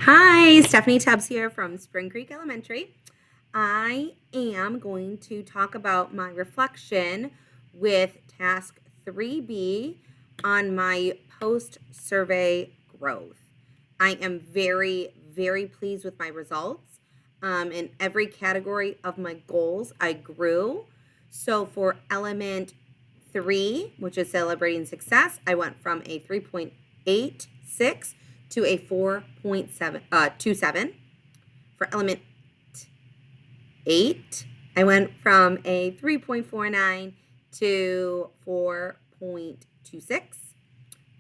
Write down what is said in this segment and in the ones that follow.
Hi, Stephanie Tubbs here from Spring Creek Elementary. I am going to talk about my reflection with task 3B on my post survey growth. I am very, very pleased with my results. In every category of my goals, I grew. So for element 3, which is celebrating success, I went from a 3.86 to a 4.27. For element 8, I went from a 3.49 to 4.26.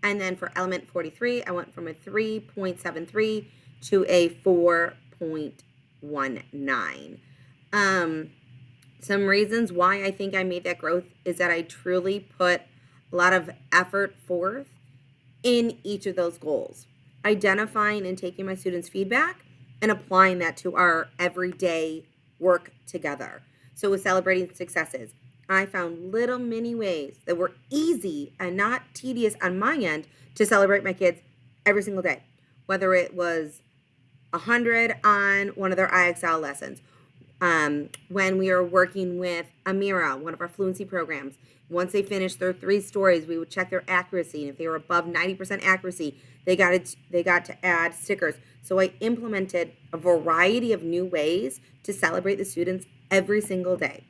And then for element 43, I went from a 3.73 to a 4.19. Some reasons why I think I made that growth is that I truly put a lot of effort forth in each of those goals, identifying and taking my students' feedback and applying that to our everyday work together. So with celebrating successes, I found little mini ways that were easy and not tedious on my end to celebrate my kids every single day, whether it was 100 on one of their IXL lessons. When we were working with Amira, one of our fluency programs, once they finished their 3 stories, we would check their accuracy, and if they were above 90% accuracy, they got to add stickers. So I implemented a variety of new ways to celebrate the students every single day.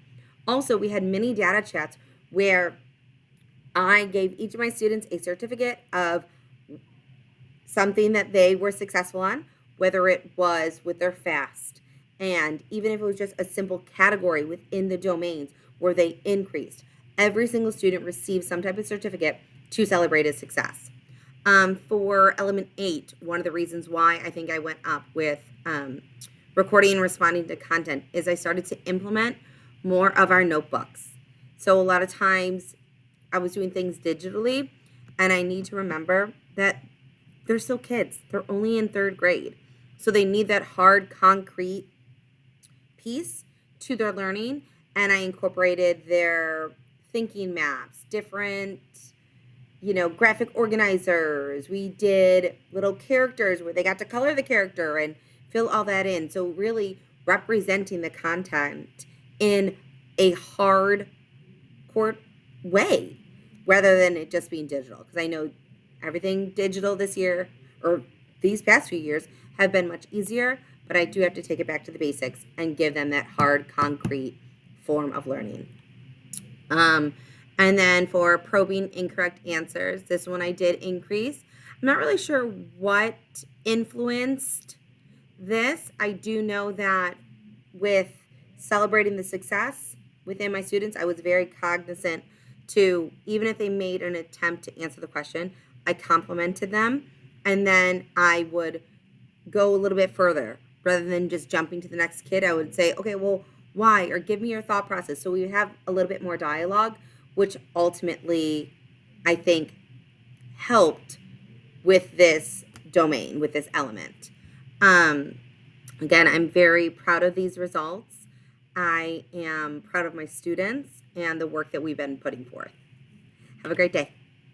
Also, we had mini data chats where I gave each of my students a certificate of something that they were successful on, whether it was with their FAST, and even if it was just a simple category within the domains where they increased. Every single student received some type of certificate to celebrate his success. For element 8, one of the reasons why I think I went up with recording and responding to content is I started to implement more of our notebooks. So a lot of times I was doing things digitally, and I need to remember that they're still kids. They're only in 3rd grade. So they need that hard, concrete piece to their learning. And I incorporated their thinking maps, different, graphic organizers. We did little characters where they got to color the character and fill all that in. So really representing the content in a hard core way rather than it just being digital. Because I know everything digital this year or these past few years have been much easier, but I do have to take it back to the basics and give them that hard, concrete form of learning. And then for probing incorrect answers, this one I did increase. I'm not really sure what influenced this. I do know that with celebrating the success within my students, I was very cognizant to, even if they made an attempt to answer the question, I complimented them, and then I would go a little bit further. Rather than just jumping to the next kid, I would say, okay, well, why? Or give me your thought process. So we have a little bit more dialogue, which ultimately I think helped with this domain, with this element. Again, I'm very proud of these results. I am proud of my students and the work that we've been putting forth. Have a great day.